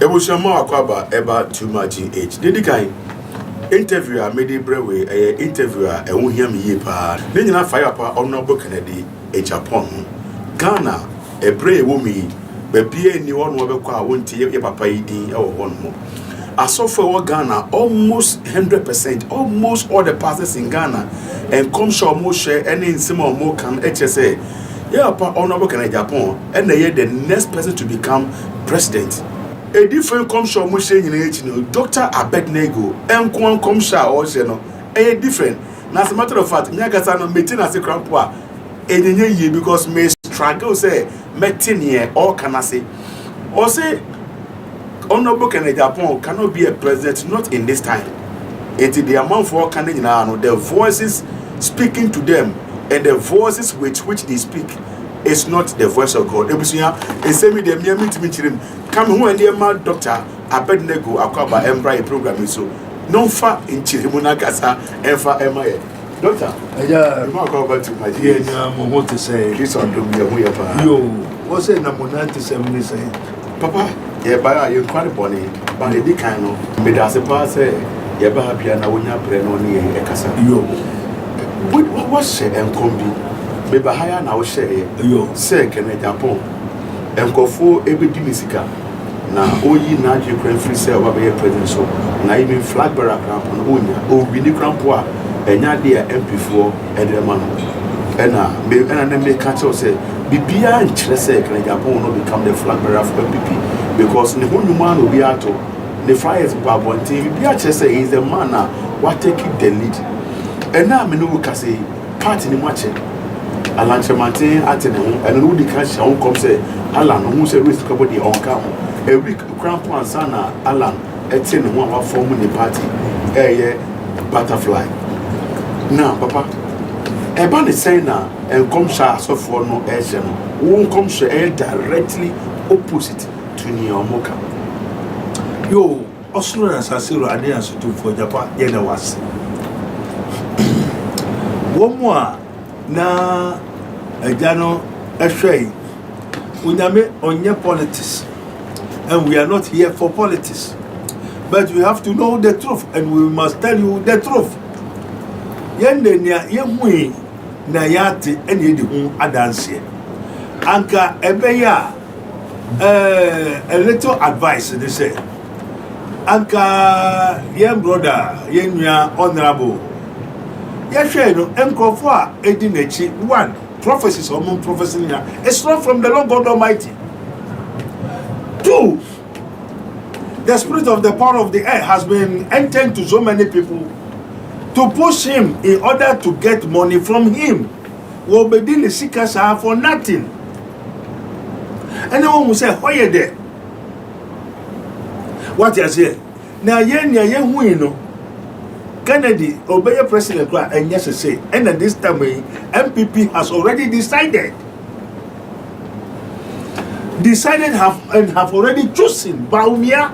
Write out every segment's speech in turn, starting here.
Ebushama akwaba eba too much in age. Did the interview I made a brewe interviewer and won't hear me yepa. Then you fire pa honorable Kennedy Agyapong. Ghana a brave woman, but be any one over qua won't hear your papa eating or one more. I saw for Ghana almost 100%, almost all the pastors in Ghana and come show more share any in some more can HSA. Yeah, pa honorable Kennedy Agyapong and they the next person to become president. A different comshaw Mushe in Dr. Abednego, and Kwan Comshaw also, a different. As a matter of fact, Nyakasano meeting as a crampua, a because may struggle say, meeting here, or can I say, or say, Honorable Kennedy Agyapong cannot be a president, not in this time. It is the amount for Canadian, the voices speaking to them, and the voices with which they speak. It's not the voice of God. It's semi the mere meeting. Come home and dear man, Dr. Abednego Akwaba Embra program so no far in Chirimunagasa and for MIA. Doctor, yeah, you might go back to my dear. What to say? This on the way. Yo, what's it number 97 say? Papa, yeah, by you quite bonny, but the kind of made us a pass, yeah, by piano when you're praying on the Ekasa. Yo, what was said and combi? Maybe higher now share yo, say Kennedy Agyapong and go for every dimisika. Now, all ye now you can free sale over your presence. So now even flag bearer cramp on Onya, or Winnie Crampoa, and ya dear MP4 and the man. And then they catch us say, Bibia and Chelsea Kennedy Agyapong will become the flag bearer for MPP because the whole man will be out of the flyers Babon team. Bibia Chelsea is the man what take it the lead. And now Menu can say, party in watching. Alan Chamantin at home, and who the cash on come say, Alan, who said risk about the on come. A week cramp one sana, Alan, at 10 one of forming the party, butterfly. Now, Papa, a ban is saying now, and come share so for no action, won't come share directly opposite to Niamoka. yo, Australia as I see Rania to for Japan, Yena was one more na. Ejano Eshay, we on your politics, and we are not here for politics, but we have to know the truth, and we must tell you the truth. Yende nia yemwe na yate eni di hu adanse. Anka ebeya a little advice they say. Anka yem brother yenya honorable. Yeshwe no enkrofo a edi nechi one. Prophecies or moon prophecy, it's not from the Lord God Almighty. 2, the spirit of the power of the air has been entering to so many people to push him in order to get money from him. Will be dealing seekers are for nothing. Anyone will say, why are you there? What you say? Now, you know. Kennedy, obey President and yes, say, and at this time, MPP has already decided have already chosen Baumia.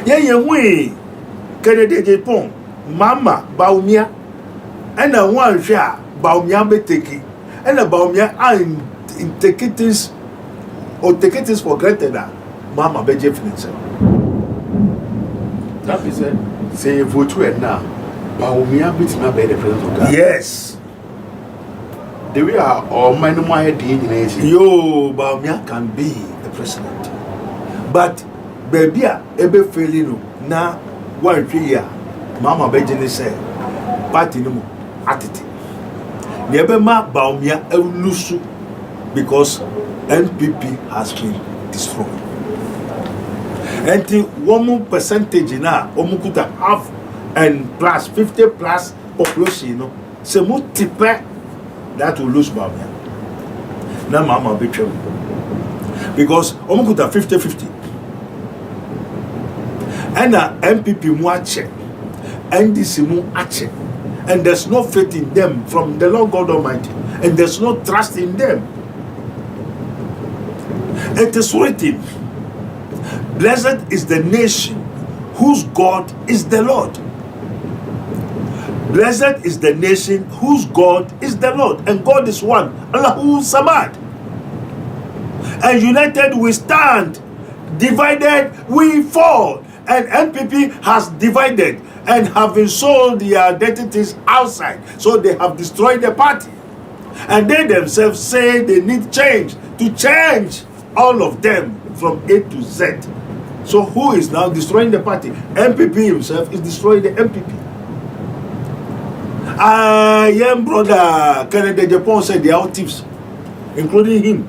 Yeah, we Kennedy Agyapong, Mama Baumia, and a one share Baumia be taking, and a Baumia are in tickets or tickets for granted that Mama be Jeffrey. That is it. Say vote to now. Baumia beats my bed the president of Ghana. Yes. The way our man my head yo, Baumia can be the president. But baby ebe failing na one year. Mama Benjamin said, party no attitude. Never ma Baumia elusu because NPP has been destroyed. And the 1 percentage now, omukuta half and plus 50 plus population, you know, c'est multiple that will lose Baumia. Now, Mama be true because omukuta 50-50, and MPP muache, NDC muache, and there's no faith in them from the Lord God Almighty, and there's no trust in them. It is written. Blessed is the nation whose God is the Lord. Blessed is the nation whose God is the Lord. And God is one. Allahu Samad. And united we stand divided, we fall. And NPP has divided and have been sold their identities outside. So they have destroyed the party. And they themselves say they need change, to change all of them from A to Z. So who is now destroying the party? NPP himself is destroying the NPP. Young brother Kennedy Agyapong said they are thieves, including him.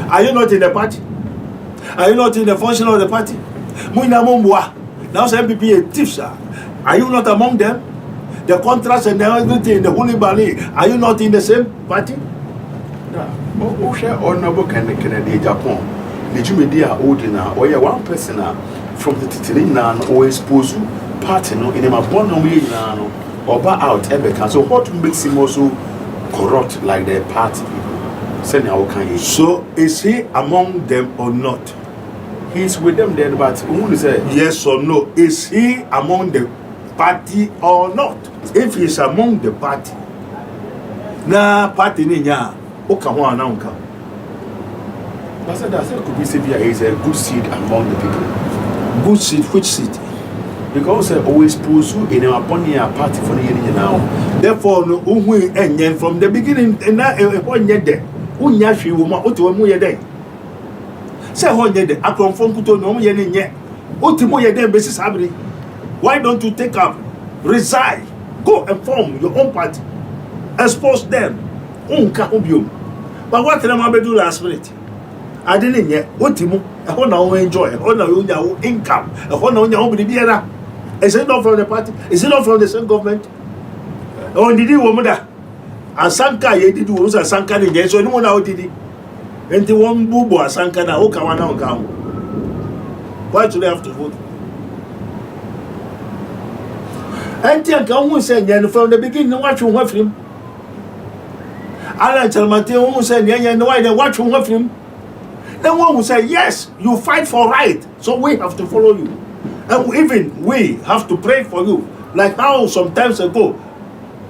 Are you not in the party? Are you not in the function of the party? Now say NPP are thieves. Are you not among them? The contrast and everything, the Holy Bali, are you not in the same party? Honorable Kennedy Agyapong, the media ordinary, or one person from the Titilina or expose party no in a born way or bar out ever. So what makes him also corrupt like the party people? So is he among them or not? He's with them then, but who say yes or no? Is he among the party or not? If he is among the party, na party niya okawa na unka. But that could be severe is a good seed among the people. Good seed, which seed? Because always pursue in our party for the year now. Therefore, no and from the beginning, and now one yet there. Unyashi woman, Otomo Yede. Say, one yet, I come from Kuto, no yen yet. Otimo Yede, basis Abri. Why don't you take up, resign, go and form your own party, expose them, unka ubium. But what can I do last minute? I didn't yet. Otimo, I want to enjoy, I want to income, I want to own the Is it not from the party? Is it not from the same government? Oh, did you woman that? Asanka ye did was Asanka in so no one out did it. And the one bubo Asanka na Okawana Okam. Why do they have to vote? And Tianka said, from the beginning, watch you with him. Alan Chalmate said, yeah, no, I watch you with him. Then one will say, yes, you fight for right, so we have to follow you. And even we have to pray for you. Like how some times ago,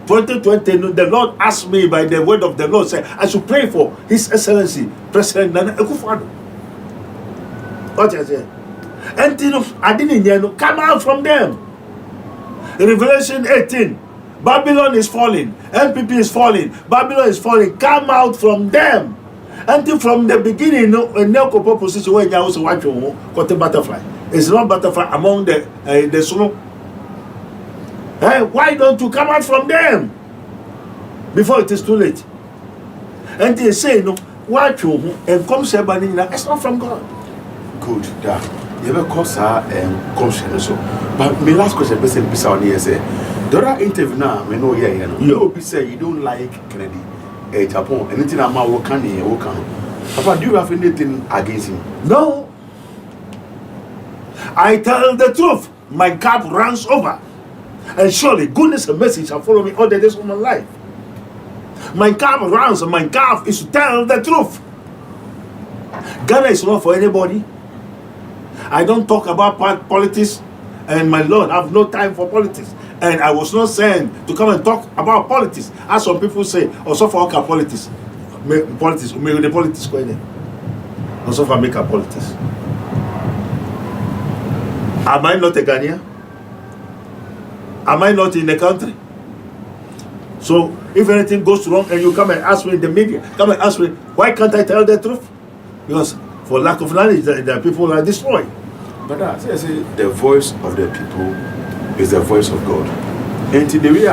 2020, the Lord asked me by the word of the Lord, say, I should pray for His Excellency, President Nana Akufo-Addo. What I say? And I didn't come out from them. Revelation 18, Babylon is falling, NPP is falling, Babylon is falling. Come out from them. Until from the beginning, no position where you also watch your butterfly. It's not butterfly among the snow. Why don't you come out from them before it is too late? And they say, no, watch you and come say, it's not from God. Good, that you ever cause her and come so. But my last question, person, be sound here say, Dora interview now, we know here, you be say you don't like Kennedy Agyapong, anything about what can he work on. Papa, do you have anything against him? No. I tell the truth, my cup runs over. And surely goodness and mercy shall follow me all the days of my life. My cup runs, and my cup is to tell the truth. Ghana is not for anybody. I don't talk about politics, and my Lord, I have no time for politics. And I was not sent to come and talk about politics, as some people say, also for politics. Politics, the politics go there. Also for make politics. Am I not a Ghanaian? Am I not in the country? So if anything goes wrong and you come and ask me in the media, come and ask me, why can't I tell the truth? Because for lack of knowledge, the people are destroyed. But I say the voice of the people is the voice of God. And the way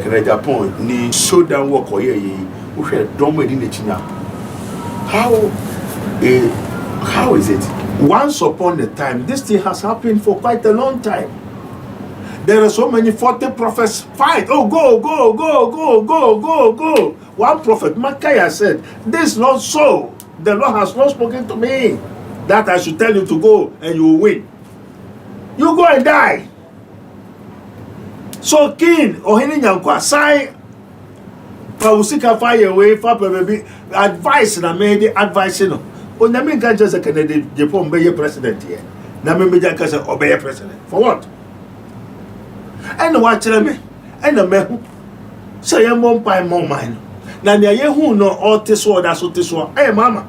Kennedy Agyapong ni showdown work or we should dominate in China. How is it? Once upon a time, this thing has happened for quite a long time. There are so many 40 prophets fight. Oh, go, go, go, go, go, go, go. One prophet, Micaiah, said, this is not so. The Lord has not spoken to me that I should tell you to go and you will win. You go and die. So King Ohini Nyankwa sign Pawusika fire away for baby advice na made advice no. Onyame nka just a Kennedy Agyapong be president here. Na me meja ka say obey president. For what? And watch me. And the me say yam one pie more mine. Na ne ye hu no all this word as so this one. Hey mama.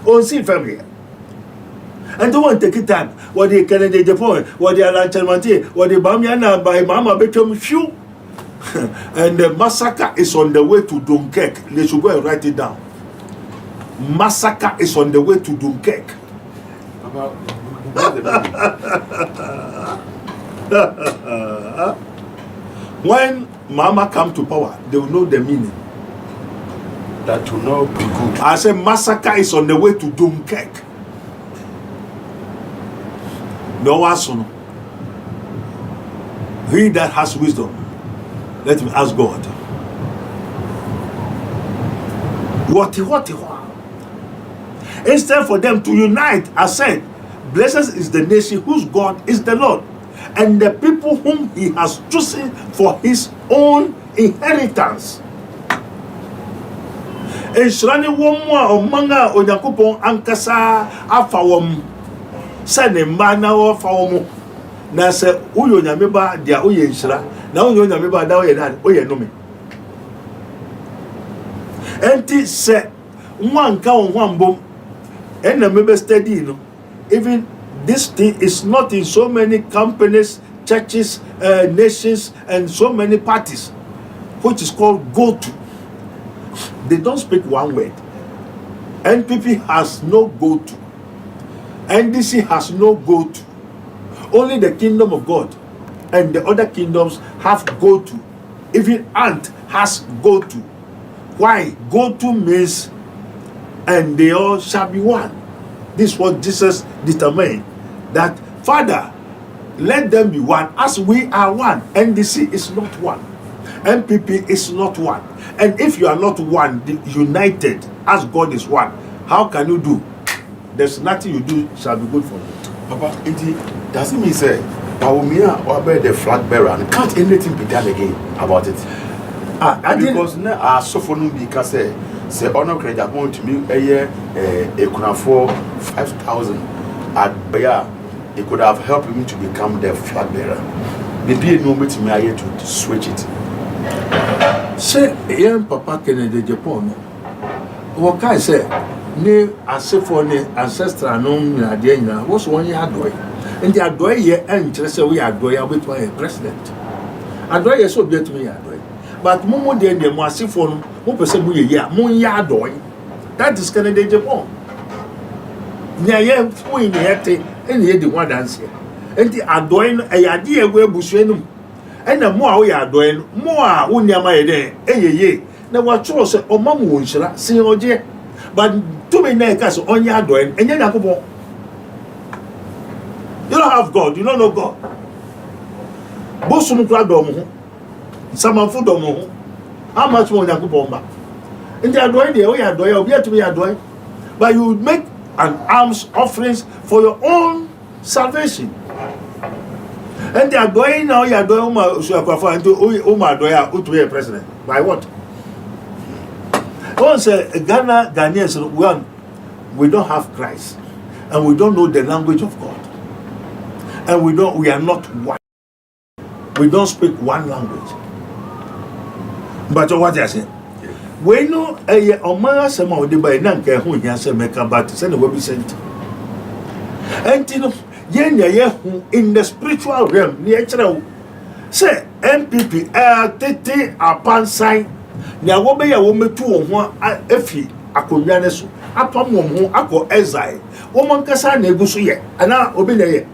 on see family. And don't want to take time. What they can they Japan, what they are Lanchamante, what they Bamiana by Mama Beckham few. And the massacre is on the way to Dunkirk. They should go and write it down. Massacre is on the way to Dunkirk. When Mama come to power, they will know the meaning. That will not be good. I say massacre is on the way to Dunkirk. No one. He that has wisdom, let him ask God. What? Instead for them to unite, I said, blessed is the nation whose God is the Lord, and the people whom he has chosen for his own inheritance. Enshirani womwa omanga Onyankopon ankasa afa wom sene mba na wo fa wom na se uyo nyameba dia oye nshira na uyo nyameba da oye na oye nome enti se nwanka onwambom ena mebe study no even this thing is not in so many companies, churches, nations and so many parties, which is called go to. They don't speak one word. NPP has no go to. NDC has no go to. Only the kingdom of God and the other kingdoms have go to. Even Ant has go to. Why? Go to means and they all shall be one. This is what Jesus determined. That Father, let them be one as we are one. NDC is not one. NPP is not one. And if you are not one, united as God is one, how can you do? There's nothing you do shall be good for you. Papa, it doesn't mean say Bawumia or the flag bearer and can't anything be done again about it. Because now our sophomore because say honor credit going to me a year a for 5,000 at Baya, it could have helped me to become the flag bearer. Maybe no me to me to switch it. Say young Papa Kennedy Japan. What can I say? Ne asefo ne ancestral no na de nyina wo so won adoy ndi adoy ye enkyere se we adoy abetu a president adoy ye so obetu me adoy but mumu de ne mo asefo no mo pese mu ye ya mo ya adoy. That is Kennedy Japan nya ye fu ni yete eni ye di one dance ndi adoy no e yade e go ebusu enum ena mo a wo ya adoy no mo a wo niama ye de eyeye na wa tro se o mamu won hira sin oje. But too many niggas on your door and you don't have God, you don't know God. Bosum Kradomo, some food domo. How much more than Kubomba? And they are doing the way I do, you'll be to be a doing. But you make an alms offerings for your own salvation. And they are doing now, you are doing my Doya to be a president. By what? Once Ghanaians, one, we don't have Christ, and we don't know the language of God, and we are not one. We don't speak one language. But what I say, we know a Omara Sama de by Nanka who has a make about send a webby sent. And in the spiritual realm, the say MPP tete upon sign. Nya wo be ya wo metu wo ho afi akonwa ne so apam wo ho akọ exile wo man kasa na egusu ye ana obi na ye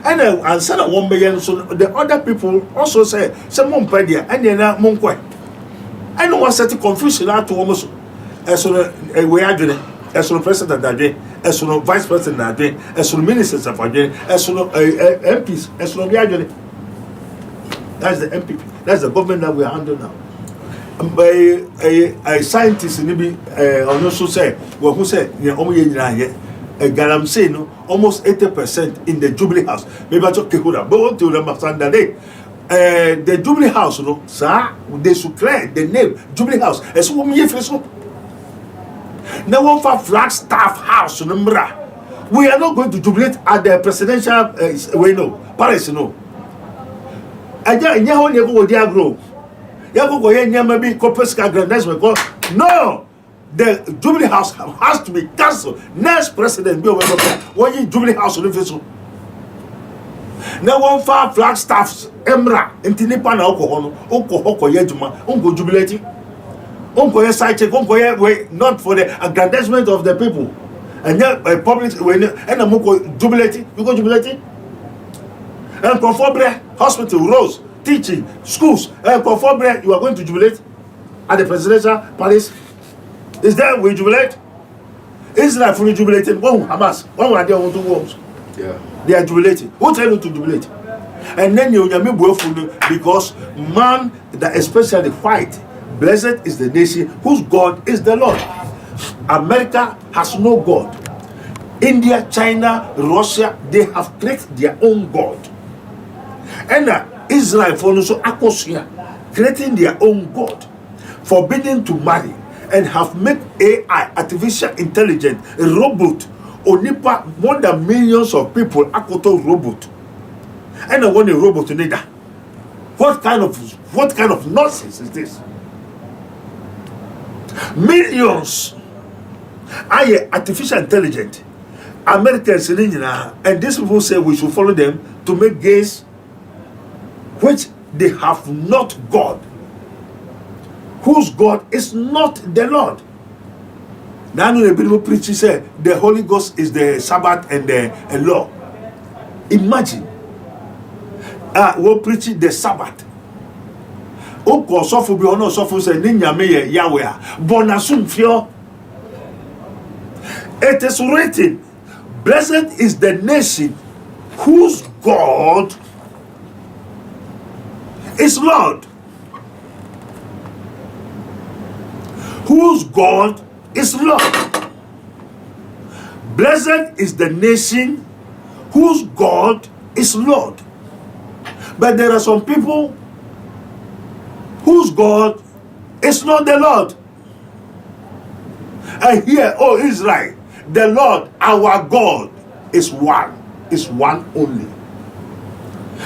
and answer na wo be ye so the other people also say mo mpa dia anya na mo nkwa and one set confusion at wo so eso we adwene eso president adwene eso vice president adwene eso ministers of adwene eso MPs eso bi adwene. That's the MPP. That's the government that we handle now. By a scientist in be also say well who said Galam say no almost 80% in the Jubilee House. Maybe I took Kekuda, but to them Sunday. The Jubilee House, no, sir, they should clear the name Jubilee House. As woman ye face up. Now one for Flagstaff House, number. We are not going to jubilate at the presidential Paris, no. I don't know never would grow. No, the Jubilee House has to be cancelled. Next president be over when you Jubilee House on the now one far flag staffs Emra into Nipa na Oko Yejuma, Unko jubilating, Unko side check, Unko way not for the aggrandizement of the people. And yet by public when and a Moko jubilating, you go jubilating. And Conforbre Hospital, Rose, teaching, schools, and Conforbre, you are going to jubilate at the presidential palace. Is that we jubilate? Israel fully jubilating. One Hamas, one are there on 2 homes. Yeah. They are jubilating. Who tell you to jubilate? And then you because man, that especially white, blessed is the nation whose God is the Lord. America has no God. India, China, Russia, they have created their own God. And Israel follows Akosia, creating their own God, forbidden to marry, and have made AI, artificial intelligence, a robot, Onipa, more than millions of people, Akoto robot. And I want a robot to need that. What kind of nonsense is this? Millions are artificial intelligence. Americans and these people say we should follow them to make gains which they have not God, whose God is not the Lord. Now the Bible preaches say the Holy Ghost is the Sabbath and the law. Imagine we preaching the Sabbath. Oko sofu bi ono sofu say ni nyame ye Yahweh bonasum fio. It is written, blessed is the nation whose God is Lord. Whose God is Lord. Blessed is the nation whose God is Lord. But there are some people whose God is not the Lord. And here, oh Israel, the Lord, our God, is one only.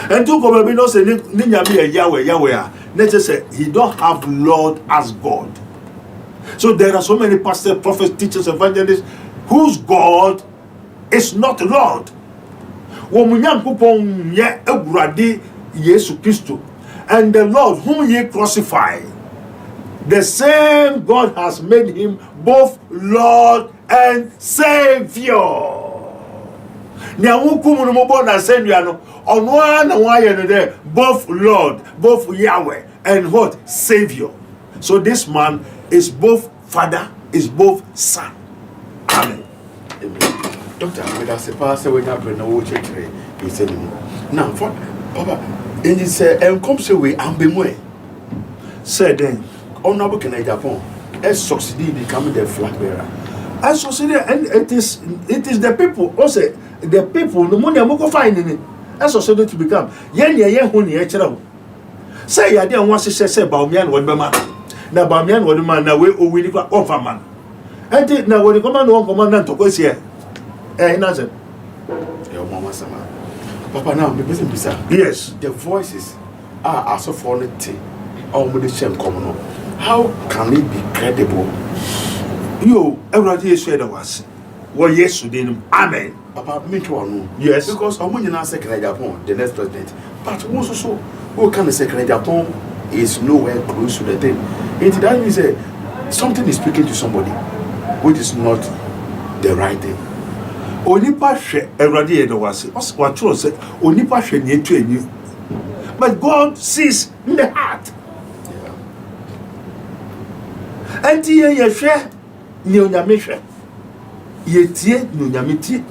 And to come and say, Yahweh, let's say he don't have Lord as God. So there are so many pastors, prophets, teachers, evangelists, whose God is not Lord. And the Lord whom ye crucify, the same God has made him both Lord and Savior. Both Lord, both Yahweh, and what? Savior. So this man is both Father, is both Son. Amen. Amen. Doctor, that's a pastor when I bring no church. He said, now, Papa, and he said, and come say we am be way. Said then, Honorable Agyapong, as succeeded becoming the flag bearer. I succeeded, and it is the people. Also, the people, the money I'm going to find in it. I succeeded to become. Yen, say, I didn't want to say, Baumian, what the man. Now, Baumian, what the man, now we will go over man. And it now, when the command one commandant to go here, nothing. Your mama, sama. Papa, now, the business bizarre. Yes. The voices are also falling. The same common. How can it be credible? You, everybody is said of us. Well, yes, you didn't. Amen. Papa, me too, no. Yes. Because I'm going to say Agyapong, the next president. But also, who can say Agyapong is nowhere close to the thing. And that means something is speaking to somebody, which is not the right thing. Onipa she everybody is was. What you say? Onipa she near to you. But God sees in the heart. And ye share Nyonyamisha. Ye tie Nyonyamiti.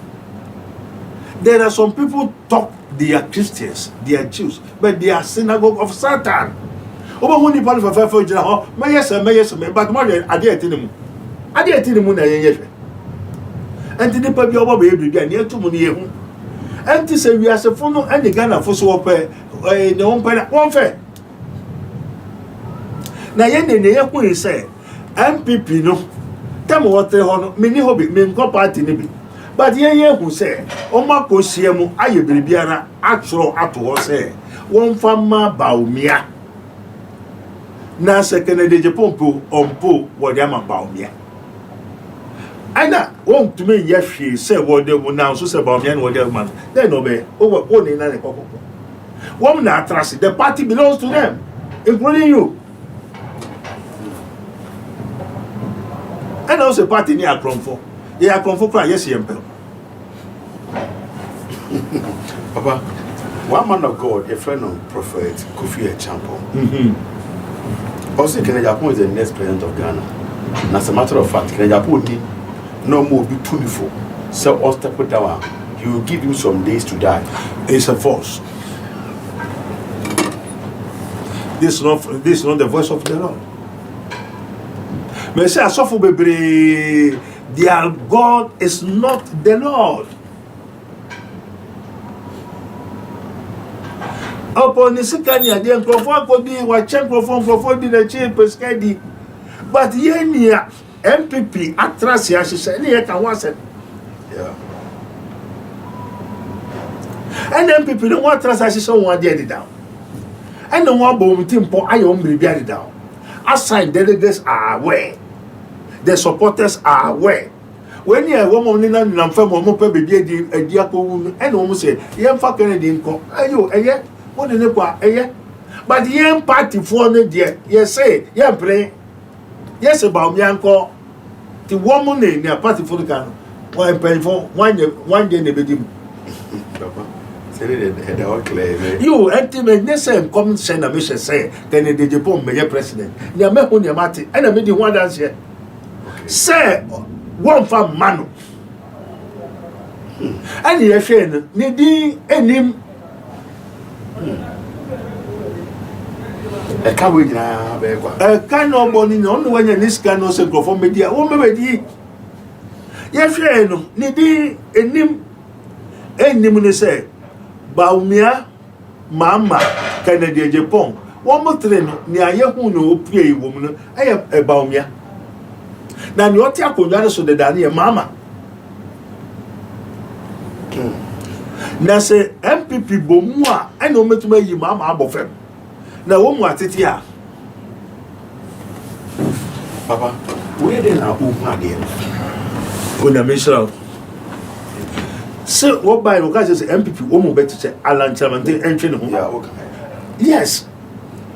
There are some people talk they are Christians, they are Jews, but they are synagogue of Satan. Oba huni pali for 5 jina ho, me but more ade etinimu. Ade etinimu na yenye. Enti ni pa bi oba be ebri bia ne atumu ne yehu. Enti se wi asefo no ene Ghana fo so ope ne won pa won fe. Na ye ne ye say MPP no tell what they hono mini hobby me nko party ni bi but ye hu say o ma ko hie mu aye biribiara atro ato ho say won fama baumia na second de pompo ompo wo de ama baumia Ana won't to me yes she say what they will now so say about me and what man. Then obey over one in a couple. Woman are trusted. The party belongs to them, including you. And also party near Cromford. Yeah, Cromford cry, yes, Yempel. Papa, one man of God, a friend of Prophet Kofi Agyapong. Also, Agyapong is the next president of Ghana. And as a matter of fact, Agyapong need no more be 24. So, all step down, he will give you some days to die. It's a force. This is not the voice of the Lord. But say, Asofu Bebre, their God is not the Lord. Upon the second year, the microphone could be what check microphone did a cheap pescadi. But here near MPP Atrasia, she said, here can was it. Yeah. And MPP don't want Trasia, someone did it down. And the one bomb team for I only be it down. Assigned delegates are aware. The supporters are aware. When you are woman in a firm or more baby, a diapo, and almost say, young fucking didn't ayo, eh? What in the qua, eh? But the young party for the dear, yes, say, yeah, play. Yes, about Yanko. The woman in their party for the can. One penny for 1 day, they begin. You ultimate the same common sense and mission say, can the Agyapong be president? You make on your matter, and I made the one dance here. Say, one for Manu. And you are needing any. I can't wait now. A kind of money, only when you this can also go for media. Oh, maybe. Yes, needing any say. Baumia, Mama, Kennedy Agyapong. One more train near Yahuno, play woman. I am a Baumia. Now you're taking so the Dania Mama. Now say MPP Bomua, I know me to make you Mama above him. Now, one more at here. Papa, where then are you again? When I mention. So, what by occasion say MPP, one better say Alan Chamante entering home. Yeah, okay. Yes.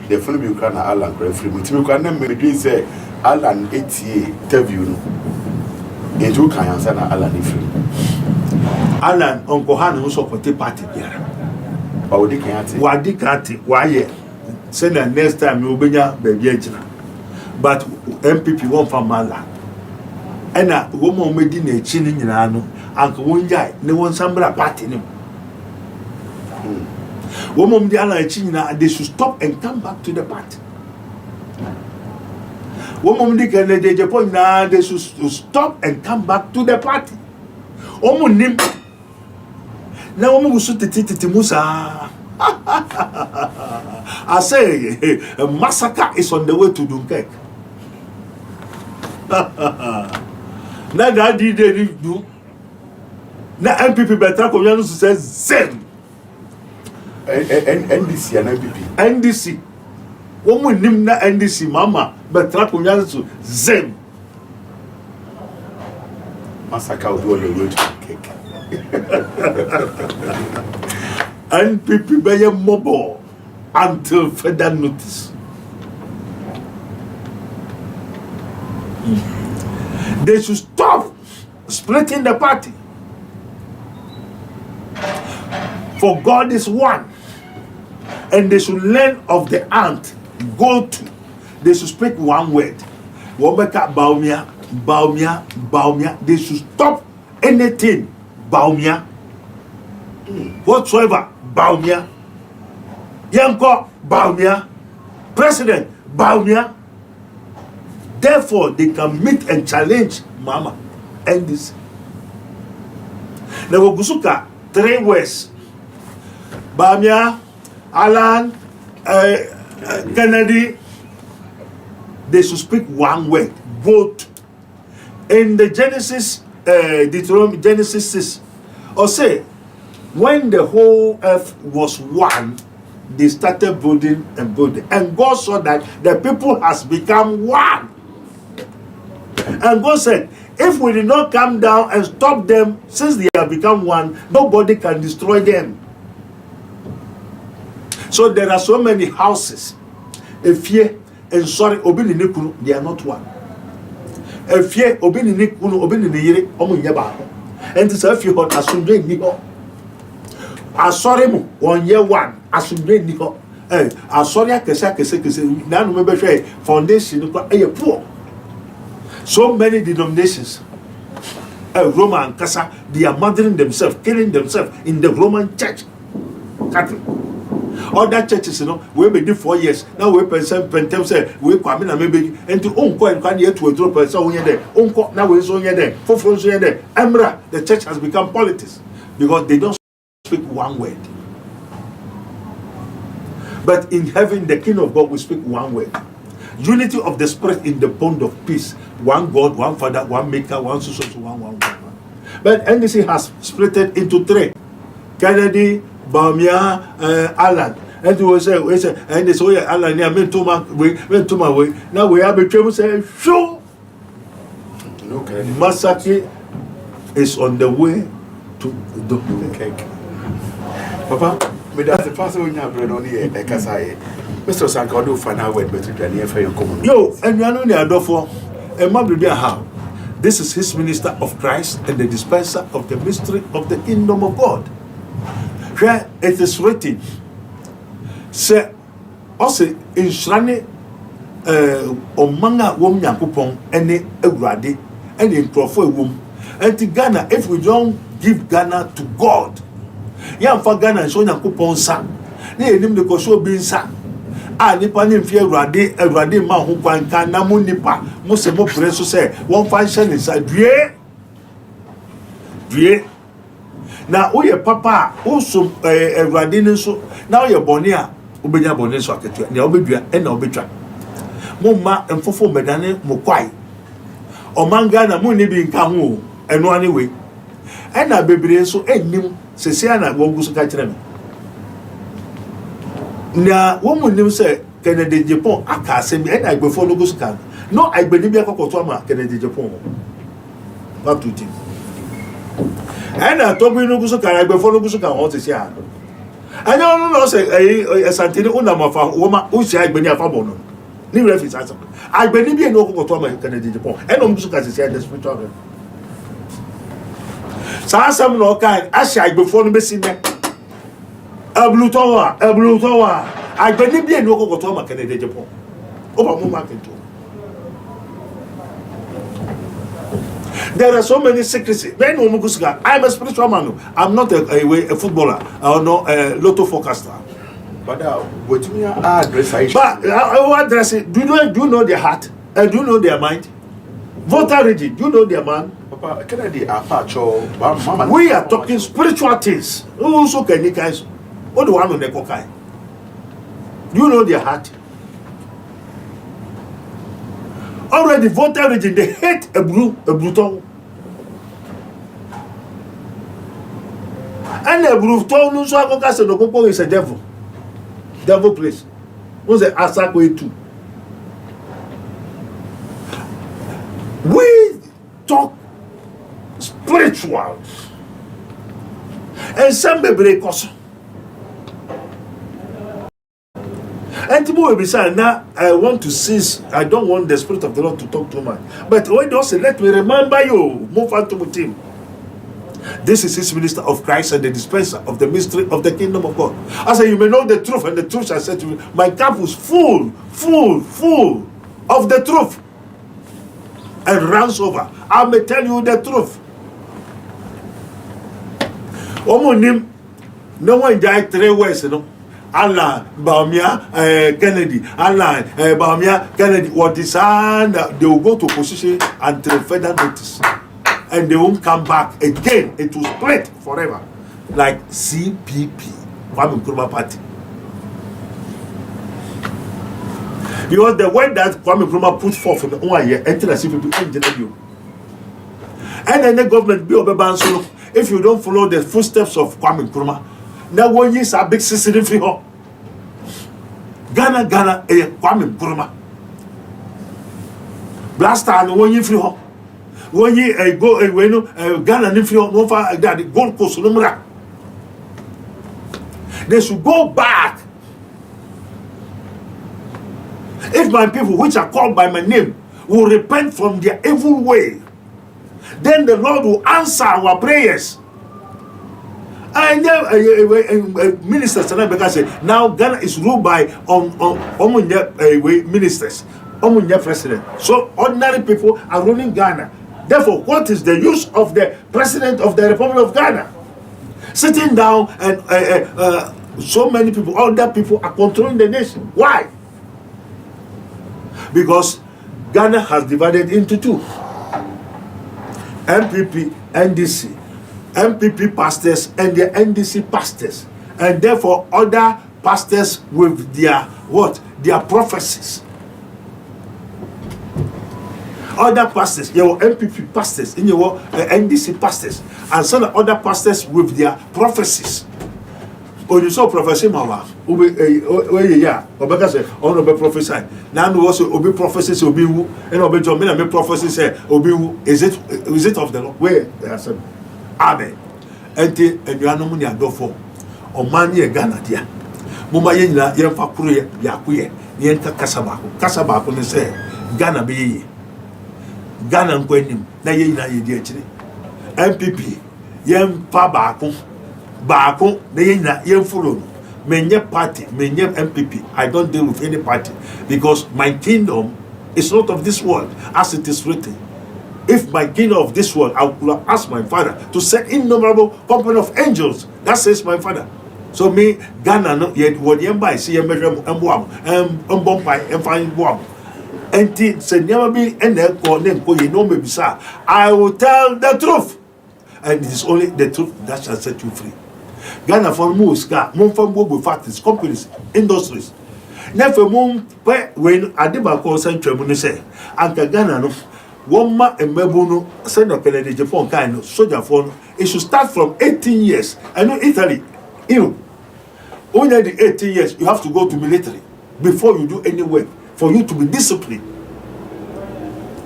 The phone will cry Alan Free. We can maybe say Alan 88 interview. It will can answer Alan Free. Alan, Uncle Han also for the party here. Wadi Kati, why? Say that next time you will be baby. But MPP won't from Alan. And a woman made in a chin in Ano. Uncle Wunjai, no one sambra party. Woman, the Alan China, they should stop and come back to the party. Woman, the Agyapong now, they should stop and come back to the party. Omo nim. Now, woman will shoot the Musa. I say, a massacre is on the way to Dunkirk. Now that did they do? Now MPP better come to say Zen. NDC and MPP. NDC. Woman nim na NDC mama better come to Zen. Massacre will be on the way to Dunkirk. NPP be mobile until further notice. They should stop splitting the party. For God is one. And they should learn of the ant. Go to. They should speak one word. Wobeka Baumia, Baumia, Baumia. They should stop anything. Baumia. Whatsoever. Baumia. Yanko, Baumia. President, Baumia. Therefore, they can meet and challenge Mama and this. Now, Gusuka, 3 words. Baumia, Alan, Kennedy. They should speak one word. Vote. In the Genesis, Deuteronomy, Genesis 6, or say, when the whole earth was one, they started building and building. And God saw that the people has become one. And God said, If we did not come down and stop them, since they have become one, nobody can destroy them. So there are so many houses. If ye and sorry, obini nikunu, they are not one. If ye obini nikunu, obini niyere, omu yeba. And this if you hot asumbe niho. Asori mu one year one asumbe niho. Asori kese. Now remember say foundation poor. So many denominations. Roman Casa, they are murdering themselves, killing themselves in the Roman Church. Catholic. Other churches, we been 4 years. Now we Pentem say we come in and maybe and to unko and can yet to a drop and so there. Unko now is on there. For there. Emra, the church has become politics because they don't speak one word. But in heaven, the King of God will speak one word. Unity of the Spirit in the bond of peace. One God, one Father, one Maker, one source, one. But NDC has split it into 3. Kennedy, Bamia, Alan. And we say, and they say, Alan, yeah, went to my way. Now we have a trouble say, sure. Okay. Masaki is on the way to the cake. Papa, but that's the first one you have read on here, Kasai. Mr. Sankodo, find out what better than for your common. Yo, and you are only a door and Mabibia how. This is his minister of Christ and the dispenser of the mystery of the kingdom of God. Where it is written, say, also in Shrani, Omanga wom Yakupon, any Egradi, and in Crawford womb. And to Ghana, if we don't give Ghana to God, Yam for Ghana and so Yakupon son, they name the Kosho being son. Nipa ni mfie Awurade ma ho kwanka na mo nipa mo se mo pere so se won fa hye ne sa due na o ye papa o so Awurade ni so na o ye bone a obenya bone so aketua na obedua e na obetwa mo ma mfofo medane mo kwai o manga na mo ni bi nka ho eno ani we e na bebre so ennim sese na wo gusu ka kire me na woman nim say Kennedy Agyapong aka asem e na agbefo no gusuka no agbeni bi akokoto ama Kennedy Agyapong back to team e na to bi no gusuka agbefo no gusuka won te sia anya no say santini una mafa wo ma o sia agbeni afa bo no ni reference asa agbeni bi no akokoto ama Kennedy Agyapong e no gusuka se sia the spiritual realm sa asem no kan asha agbefo no be sinne Ablutowa, agbeni bi enu okokoto ma Kennedy Agyapong. Oba mo market. There are so many secrecy. I'm a spiritual man. I'm not a footballer or no a lotto forecaster. But what do you address? But I will address it. Do you know their heart? Do you know their mind? Voter rigid. Do you know their man? Papa, Kennedy Apacho. We are talking spiritual things. Also, can you guys? What do one on the cocaine? You know their heart. Already voter region, they hate a brutal. And a brutal no so akoka no popo is a devil. Devil place. What's the Asakwe too? We talk spiritual. And some break us. And tomorrow will be saying, now I want to cease. I don't want the Spirit of the Lord to talk too much. But when they say, let me remember you, move on to him. This is his minister of Christ and the dispenser of the mystery of the kingdom of God. I say, you may know the truth, and the truth shall set you. My cup was full of the truth. And runs over. I may tell you the truth. No one died 3 words, you know. Allah, Baumia, Kennedy, Allah, Baumia, Kennedy. What is and they will go to position until further notice, and they won't come back again. It will split forever, like CPP, Kwame Nkrumah Party. Because the word that Kwame Nkrumah put forth in the 1 year, enter the CPP, and then the government be obebanso. If you don't follow the footsteps of Kwame Nkrumah. Now one year a big system for her. Ghana Kwame Nkrumah. Blaster and 1 year for her. when you go away, no, Ghana, if you don't that Gold Coast, no, they should go back. If my people, which are called by my name, will repent from their evil way, then the Lord will answer our prayers. And ministers and I say now Ghana is ruled by ministers, president. So ordinary people are ruling Ghana. Therefore, what is the use of the president of the Republic of Ghana sitting down and so many people, other people are controlling the nation? Why? Because Ghana has divided into two: MPP, NDC. MPP pastors and the NDC pastors, and therefore other pastors with their their prophecies. Other pastors, your MPP pastors, in your NDC pastors, and some other pastors with their prophecies. When you saw prophecy, mama, Obeka say, "Oh, be prophesy." Now we also obi prophecies obi wu, and obi John me prophecy say obi wu. Is it of the Lord? Where they are saying, Amen. Enti enuanom ni adofo oman ye Ghana dia. Muma ye nyina ye fa kuro ye yakoye. Ye nka kasa baako ne say Ghana be ye. Ghana nkwanim na ye nyina ye di akire. MPP ye mfa baako na ye nyina ye follow. Menye party, menye MPP. I don't deal with any party because my kingdom is not of this world, as it is written. If my kingdom of this world, I will ask my Father to send innumerable company of angels. That says my Father. So me Ghana no yet what yemba see ye measure emboam embompai emfine boam. Enti se never be ene ko ne ko ye no me bisa. I will tell the truth, and it is only the truth that shall set you free. Ghana for muska mon fambo factories, companies, industries. Never moon when Adiba call central mun say anka Ghana no Woma Emebuno send up Kennedy Japan kind of soldier phone. It should start from 18 years. I know Italy, only the 18 years you have to go to military before you do any work for you to be disciplined.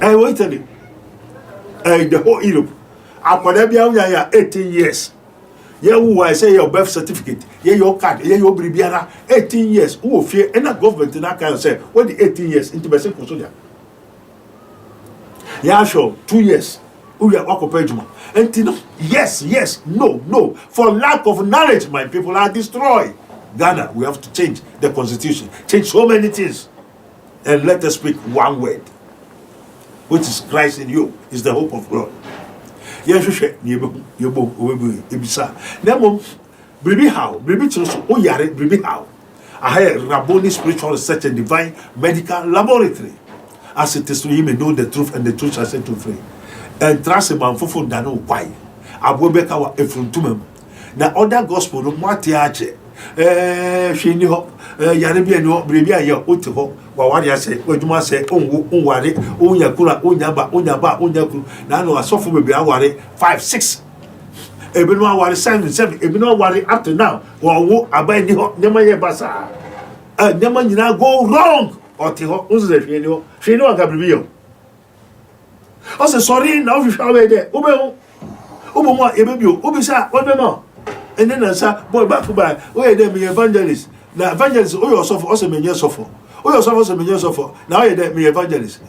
And Italy, the whole Europe, Aquadabia 18 years. Yeah, who I say your birth certificate, yeah, your card, yeah, your Bribiana, 18 years. Who fear and that government in that kind of say, what the 18 years into Basic soldier? Yeah, sure, 2 years. We are occupied. And yes, no. For lack of knowledge, my people are destroyed. Ghana, we have to change the constitution, change so many things, and let us speak one word, which is Christ in you, is the hope of God. Yes, I had Rabboni Spiritual Research and Divine Medical Laboratory. As it is to him, may know the truth, and the truth shall set you free. And trust him and fulfill that no why. Abobeka wa efruntumem. Na other gospel no matiache. She knew Yarabia no Bribia ya Utiho, Wawaria say, Wajuma say, Unwari, Unyakura, Unyaku, Nano, a sofa will be awari 5, 6. Ebino wari 7, Ebino wari up to now. Wawu abai niho, Nemaya Basa. Nemanina go wrong. Otiho, she know Gabriel. I said, sorry, now you shall be there. Ubemo, Ubisa, Ubemo. And then I said, boy, back to buy. Where they be evangelist. Now, evangelist, oh, you suffer, also may you suffer. Oh, you suffer, also may you suffer. Now, you be evangelist.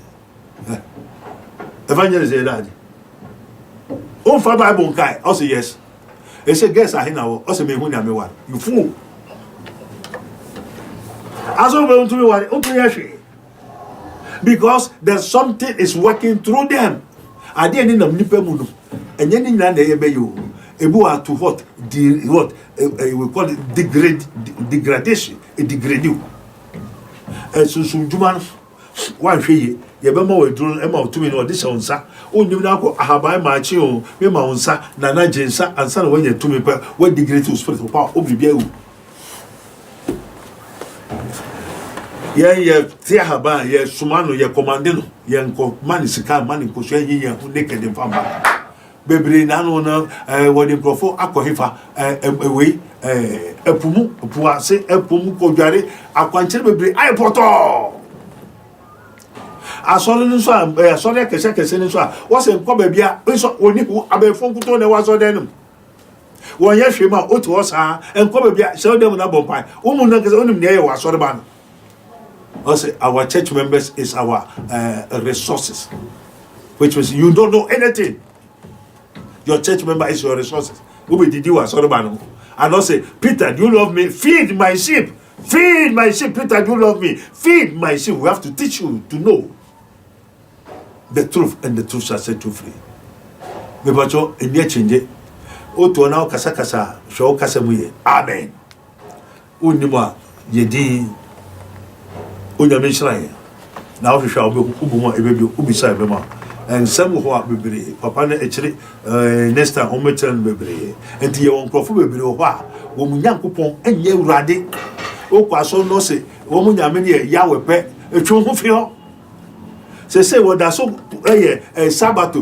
Evangelist, you daddy. Oh, for Bible, Kai, also yes. They said, guess I know, also may win one. You fool. Because there's something is working through them. I didn't know Nipemuno. And then in the Ebu to what? We call it degradation. A degrade you. And so Juman, one fee, Yabama will do Emma to me or this on sa. Oh, you know, I have my machio, Mima on sa, Nana Jensa, and son when you to me, what degrade to spirit of power, Obibu. Yeah, Tiahaba, yeah, Sumano, yeah, Commandino, yeah, Manisika, Manico, yeah, who naked in Famba. Baby, Nano, what in Profo, Aquahifa, away, a Pumu, Puase, a Pumu Kojari, a Quantum, I poto. asɔre no so a asɔre kɛse no so a wɔsɛ nkɔ baabi a nso oni hu abɛfo nkuto na wɔasɔ dan no wɔnyɛ hwɛ ma otu hɔ saa nkɔ baabi a hyɛ dan mu na bɔ mpae wɔn na kɛse onim nea yɛ wɔ asɔre ba no wɔsɛ our church members is our resources, which means you don't know anything. Your church member is your resources. Who did you asɔre ba no and also Peter, do you love me? Feed my sheep. Feed my sheep. Peter, do you love me? Feed my sheep. We have to teach you to know the truth, and the truth shall set you free. Me bacho enya change. O to na kasa show kasa muye. Amen. Unima yedi onyame shran. Na o hwehwa obumo ebebi obisa ebema. And some who are bebre papa na echire next time o metan bebre. Enti ye won krofo bebre ho a wo munyankopon enye urade. O kwaso no se wo munyame ne ya wepe etwo ho fi ho. Say what that's so Sabbath.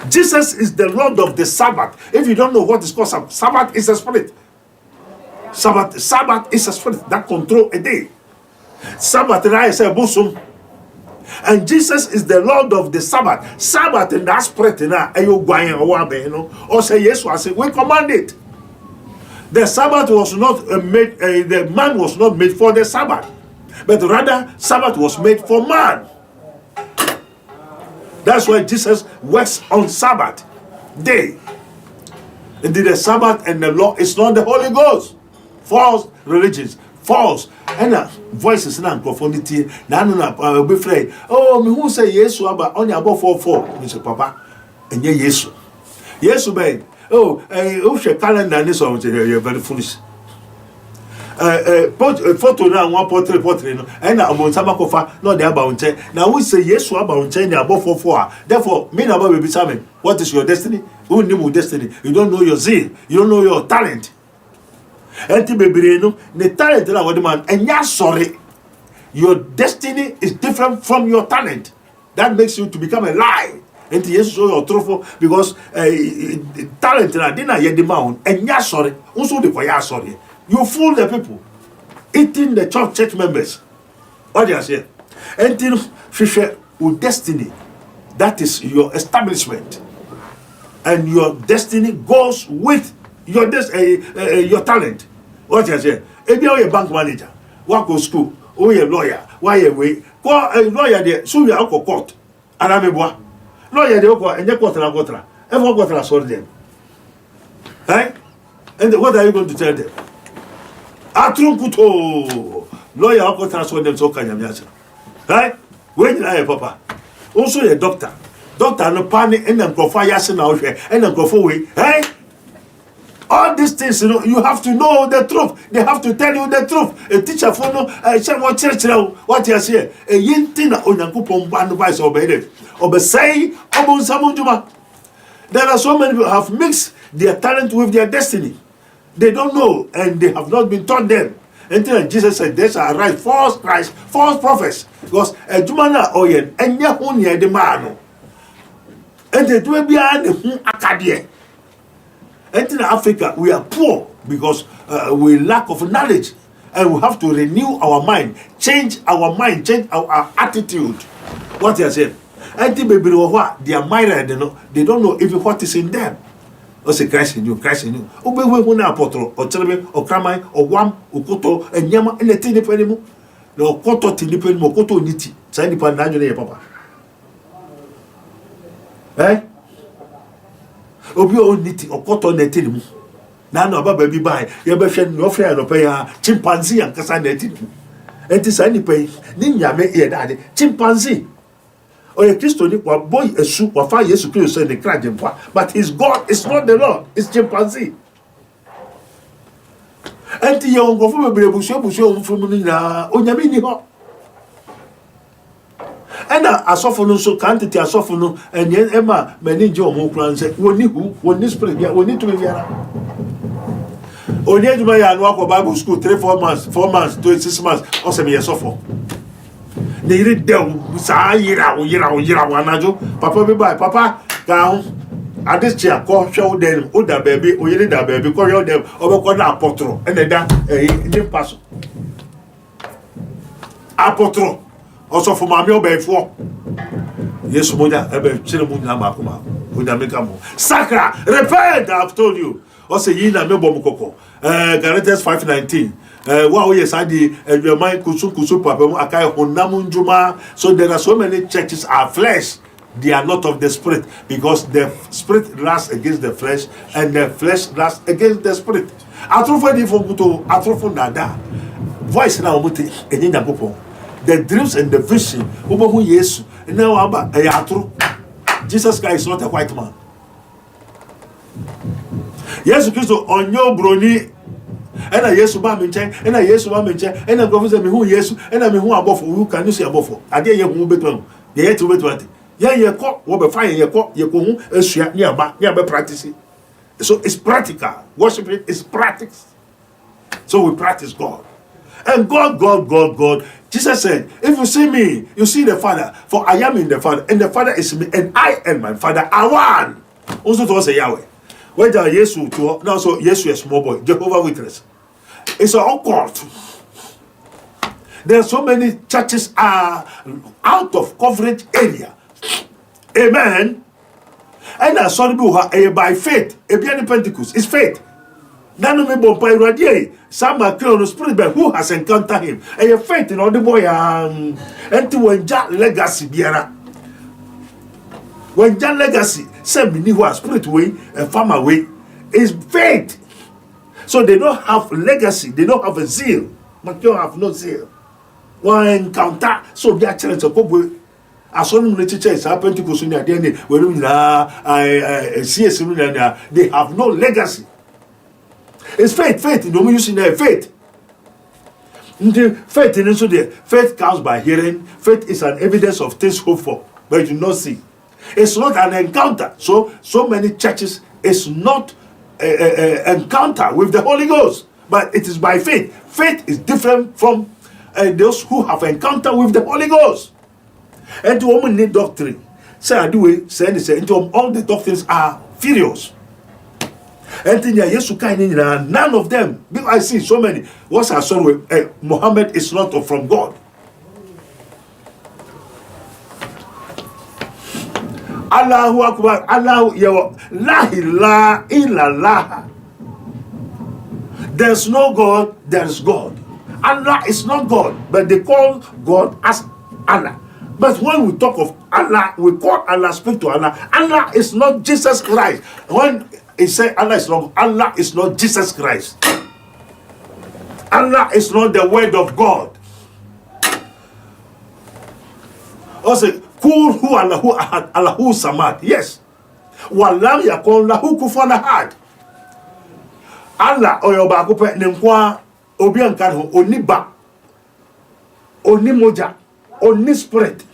Jesus is the Lord of the Sabbath. If you don't know what is called Sabbath is a spirit. Sabbath is a spirit that control a day. Sabbath is a bosom. And Jesus is the Lord of the Sabbath. Sabbath in that spirit or say yes, I say we command it. The Sabbath was not made, the man was not made for the Sabbath. But rather, Sabbath was made for man. That's why Jesus works on Sabbath day. Indeed, the Sabbath and the law is not the Holy Ghost. False religions, false. And voices na profanity. Na be afraid. Oh, me who say Yesu about only about 4:4. Me say Papa, and ye Yesu. Yesu be. Oh, your calendar this one you're very foolish. Photo now one portrait no and about Samakofa no they about now we say yes about change about 4:4 therefore me na baby Simon what is your destiny who knew destiny you don't know your zeal you don't know your talent enti bebre no the talent na what man and ya sorry your destiny is different from your talent that makes you to become a lie enti yes show your truthful because talent na dey na ye demand and ya sorry also the for ya sorry. You fool the people, eating the church members. What do you say? Until with destiny, that is your establishment, and your destiny goes with your talent. What do you say? If you are a bank manager, work go school, or a lawyer, why a way? Go a lawyer there, so you are court. And I'm a boy. Lawyer there, and you go. Everyone got to solve them. Right? And what are you going to tell them? Atrunkuto lawyer ako transfer them so kanyamyasa. Right? When I papa. Also a doctor. Doctor no panic and then profile now and then go way. Right? All these things, you have to know the truth. They have to tell you the truth. A teacher for no church what you say. A yintina onyankopon ban vice obeyed. Obey obon samunjuma. There are so many people who have mixed their talent with their destiny. They don't know and they have not been taught them. Until Jesus said, there shall arise false Christ, false prophets. Because a Jumana Oyen, and Yahunia de Mano. And they do be an Acadie. And in Africa, we are poor because we lack of knowledge. And we have to renew our mind, change our attitude. What you saying? And their mind, they don't know even what is in them. O se Christ in you. Obe we na apotro, o cherebe, o kramai, o wam, o koto, enyama, eneti ni penimu. No koto ti ni penimu, koto niti. Sa ni pa nanyo ne papa. Obi o niti, o koto neti ni mu. Na no aba baby bai, ye be hwe no fre no pe ya chimpanzee yan kasa neti ni mu. Enti sa ni pe ni nyame ye dade, chimpanzee. Oye Christo ni wa boy esu wa fa Yesu Christo say the crack jempa but his God is not the Lord, it's chimpanzee. Enti ye on go fo bebre busu mfumu ni na onyame ni ho. Ena asofo no so kantiti asofo no enye ema mani je omo kran say woni spirit bia woni to biara. Oni ejuma ya no akọ Bible school 4 months to 6 months o se me yesofo. They read them, yira wanajo. Papa be by Papa down at this chair, call show them, Oda baby, or you that baby, call them over corner potro, and then that in the pass. apotro also for mami obefo yes moja ebe chire mu na makoma moja make am sacra repent I've told you also yi na me bom kokko Galatians 5:19 wow yes I di your mind kusu papa mu akai honam njuma. So there are so many churches are flesh. They are not of the spirit, because the spirit runs against the flesh and the flesh runs against the spirit. Atrofo di fokuto atrofo nada voice na omuti enye nyagopo. The dreams and the vision obohu Yesu na aba atro. Jesus Christ is not a white man. Yesu Kristo onyo broni ena Yesu ba me nchen ena Yesu ba me nchen ena go say me hu Yesu ena me hu abofo. Who can you see abofo? Ade ye hu betu ye yet betu ye ko wo be fine ye ko hu asua ne aba practice. So it's practical. Worshiping is practice. So we practice God. And God. Jesus said, if you see me, you see the Father. For I am in the Father, and the Father is me, and I and my Father are one. Also to us a Yahweh. When there Yesu to now, so Yesu is small boy, Jehovah Witness. It's all court. There are so many churches are out of coverage area. Amen. And I saw the by faith. A Pentecost is faith. Nano me bon pai radie. Some are clear on the spirit, but who has encountered him? And your faith in all the boy and to when Jack legacy biara. When Jack legacy send me who spirit way and farmer way is faith. So they don't have legacy, they don't have a zeal. But you have no zeal. One encounter, so their challenge of go. As one of the churches happen to go soon at the end, they have no legacy. It's faith, no use in their faith. Faith in also there. Faith comes by hearing. Faith is an evidence of things hoped for, but you do not see. It's not an encounter. So many churches, it's not an encounter with the Holy Ghost, but it is by faith. Faith is different from those who have encounter with the Holy Ghost. And to women need doctrine. Say I do it, say into all the doctrines are furious. And none of them, because I see so many. What's I saw with Muhammad is not from God. Allahu Akbar, Allahu La ilaha illallah. There's no God, there's God. Allah is not God, but they call God as Allah. But when we talk of Allah, we call Allah, speak to Allah. Allah is not Jesus Christ. When he said Allah is not Jesus Christ. Allah is not the word of God. Also, Kul hu Allahu ahad, Allahu samad. Yes. Walam yakun lahu kufuwan ahad. Allah oyoba kupe nemkwa obi ankan oni ba, oni moja, oni spirit.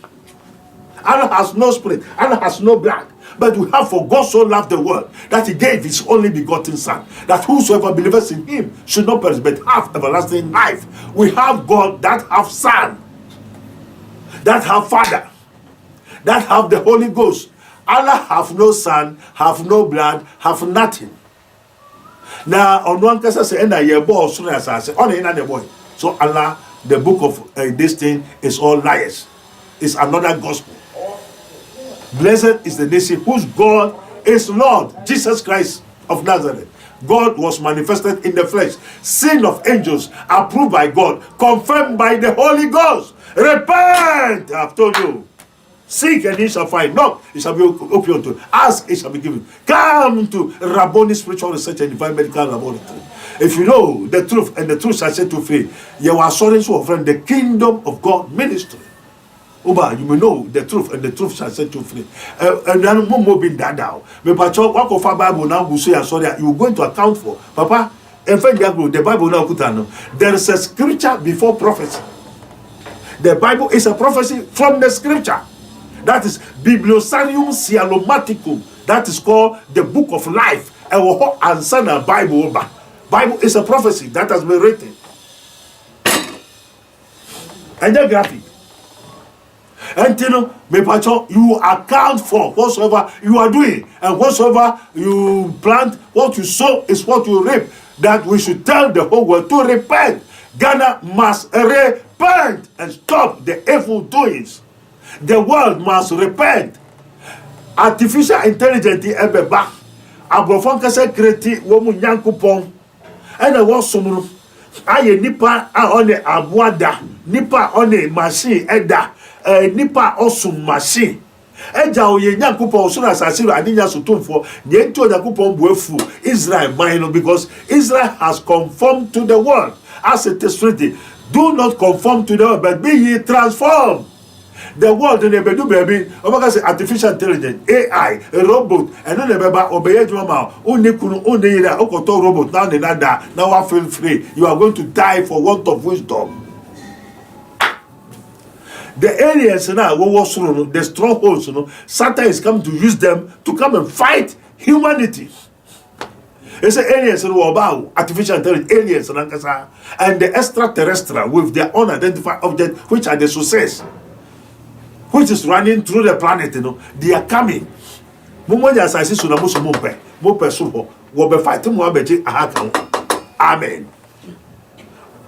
Allah has no spirit. Allah has no blood. But we have, for God so loved the world that he gave his only begotten son, that whosoever believes in him should not perish but have everlasting life. We have God that have son, that have father, that have the Holy Ghost. Allah have no son, have no blood, have nothing. Now on one case say and your boy soon as I say on the boy. So Allah, the book of this thing is all liars. It's another gospel. Blessed is the nation whose God is Lord Jesus Christ of Nazareth. God was manifested in the flesh, seen of angels, approved by God, confirmed by the Holy Ghost. Repent, I've told you. Seek and ye shall find. Knock, it shall be opened unto you. Ask, it shall be given. Come to Rabboni Spiritual Research and Divine Medical Laboratory. If you know the truth, and the truth shall set you free, you are sorry to friend the Kingdom of God ministry. Oba, you may know the truth, and the truth shall set you free. And then more being that down. But what of our Bible now will say, sorry, you are going to account for. Papa, in fact, the Bible now, there is a scripture before prophecy. The Bible is a prophecy from the scripture. That is Bibliosarium Sialomaticum. That is called the book of life. And son Bible. Bible is a prophecy that has been written. And the graphic. And you account for whatsoever you are doing, and whatsoever you plant, what you sow is what you reap. That we should tell the whole world to repent. Ghana must repent. repent and stop the evil doings. The world must repent. Artificial intelligence ebeba abrofon kase kreti wo mu nyankopon ena wo somno aye nipa a one aboada nipa one machine eda nipa osum machine eja oye nyankopon so na asasiru adinya sotomfo ne enti nyankopon buafu Israel mind, because Israel has conformed to the world as it is written, do not conform to the world but be ye transformed. The world in the bedu baby, Obaga say artificial intelligence, AI, a robot, and then the baba obey mama, only kunu, only okoto robot, now the nada, now I feel free. You are going to die for want of wisdom. The aliens now, the strongholds, Satan is coming to use them to come and fight humanity. It's the aliens about artificial intelligence, aliens, and the extraterrestrial with their unidentified object, which are the success, which is running through the planet, they are coming. Amen.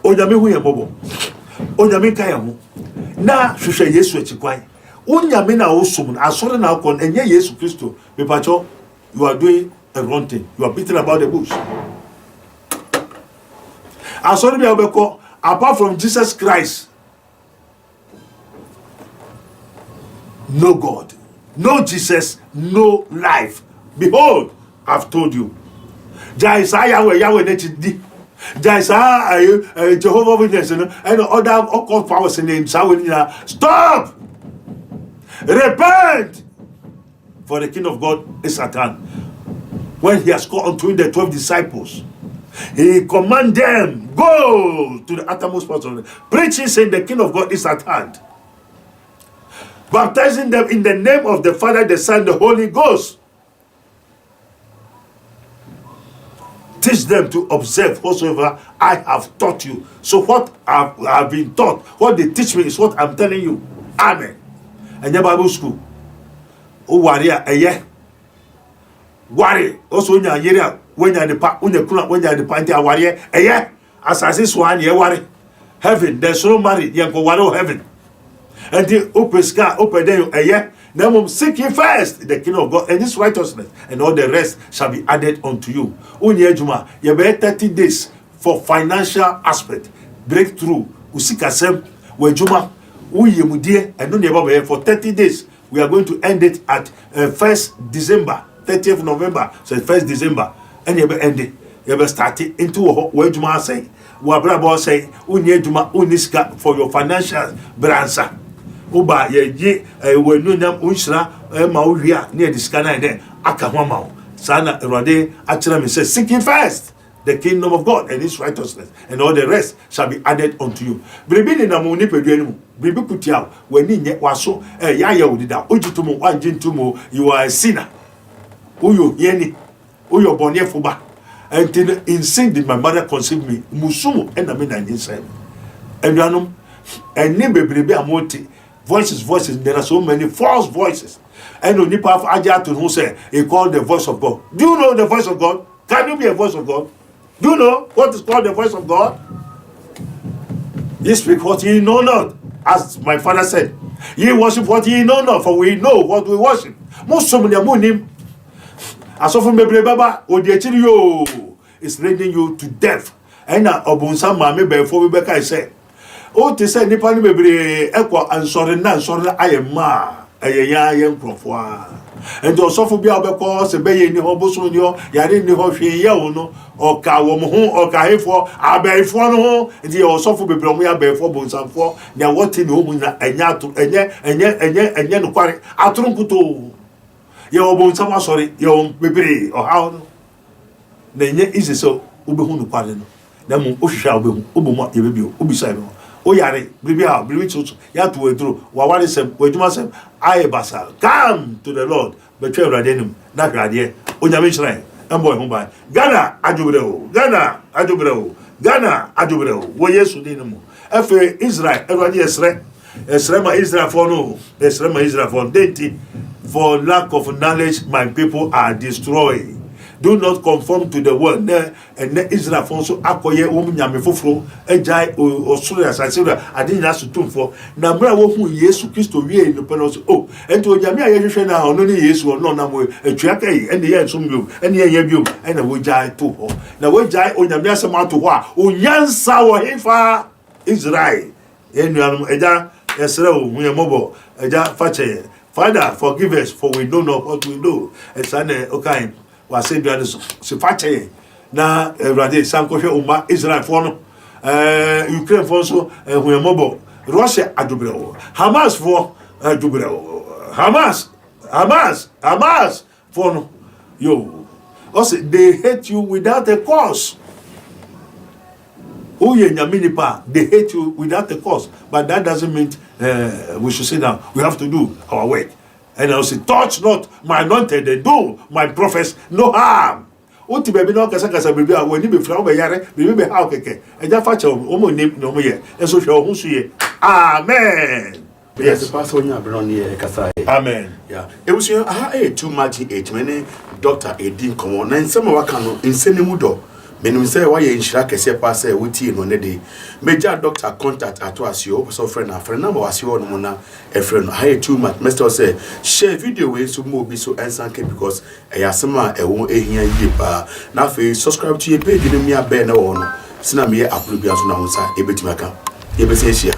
Onyame hu yemobo. Onyame ka yemo. Na hwehwe Yesu akikwan. Onyame na osum asore na akon enye Yesu Kristo. Mepacho, you are doing a wrong thing. You are beating about the bush. Asore bi obeko, apart from Jesus Christ, no God, no Jesus, no life. Behold, I've told you. Yahweh nechidi. Jehovah Witness and other occult powers in the stop! Repent! For the King of God is at hand. When he has called unto the 12 disciples, he commanded them, go to the uttermost part of the preaching, saying the King of God is at hand. Baptizing them in the name of the Father, the Son, the Holy Ghost. Teach them to observe whatsoever I have taught you. So what I've been taught, what they teach me is what I'm telling you. Amen. And your Bible school. Oh, warrior, worry. Also, when you're when you're the party, warrior, as I say, swan, you worry. Heaven, there's no married, you go heaven. And the open sky, open there, now seek ye first the kingdom of God and his righteousness, and all the rest shall be added unto you. Unyejuma, you be 30 days for financial aspect, breakthrough, usikasem, wejuma, uyemudie, and no for 30 days. We are going to end it at 1st December, 30th November, so 1st December, and you be end it. You be start it into wejuma say, wabrabo say, unyejuma, uniska for your financial bransa. Uba ye wenu nam unshra ma uwia near the scanner then akahwama sana erade actually me say seek ye first the kingdom of God and his righteousness, and all the rest shall be added unto you. Bibi na mo ni peduanu bibi kutia wani nye waso ya udida ojitumo wanjintumo, you are a sinner. Uyo yeni uyo bonyefuba until in sin did my mother conceive me musumu ena me na nyinsem enwanum eni bebrebe amoti. Voices, there are so many false voices. And when you have Agyapong who say he called the voice of God. Do you know the voice of God? Can you be a voice of God? Do you know what is called the voice of God? Ye speak what ye know not, as my father said. Ye worship what ye know not, for we know what we worship. Most of them as often maybe Baba or the is leading you to death. And Obunsa Mami before we back I say. Oh, to say Nipani Baby Equa and sorry, I am ma, a young profwa. And to suffer be our because a bay in the Hobosunio, Yarin the Hoshi Yauno, or Kawamu, or Kahefo, Abbey Fono, and the also be Bromia before Bonsan for, now what in whom and Yatu and Yan Quarry, Atrumputo. Your Bonsama, sorry, your baby, or how? Then yet is it so, Ubihunu pardon. Then Usha Ubuma, Ubisano. Oyare, Bribia, Bribitus, Yatu Wedru, Wawarisem, Wedumasem, Ayabasa. Come to the Lord, betray Radenum, that idea. Onyamisra, and boy Humbai. Ghana, Ajubreo, Ghana, Ajubreo, Ghana, Ajubreo, Wayesu Dinamo. F. Israel, everybody Esrema Israel for no, Esrema Israel for dainty. For lack of knowledge, my people are destroyed. do not conform to the world and Israel so akoye wo nyame foforo agyae osoro asase ra ade nyina sotum for na mra wo hu Yesu Kristo wie no pelo so oh ento nyame ayehwehwe na ono ne Yesu ono na mo atwa kai ene ye nsom biom ene ye biom ene wo gyae to ho na wo gyae onyame asem ato ho a onyansa wo hefa Israel enuanum eja yesre wo hu yemobo eja fache Father, forgive us, for we know not what we do. And son, okay, was said, so fache. Now, Rade, Sankosha, Uma, Israel for Ukraine for so, and we are mobile. Russia, Adubreo. Hamas for Adubreo. Hamas for you. Also, they hate you without a cause. They hate you without a cause, but that doesn't mean we should sit down. We have to do our work. And I'll say, touch not my anointed, and do my prophets no harm. Oti baby no kasa baby a wani be flower be yare baby be how keke. Eja fa che o mo ni no mo ye. Eso hwe o hu so ye. Amen. Yes, pastor onya abron ye kasa. Amen. Yeah. E was too much age many doctor edin komo na nsema waka no nsenimu do. Menim say why you nshira kese pa say wuti no ne dey major doctor contact ato asio so friend number wasio no na e friend no high too much mr say share video we so mo bi so ensanke because eyasema ewo ehia yie pa na fe subscribe to your page ni mi abe na wo no sina me upload bia so na wonsa ebetimaka ebese share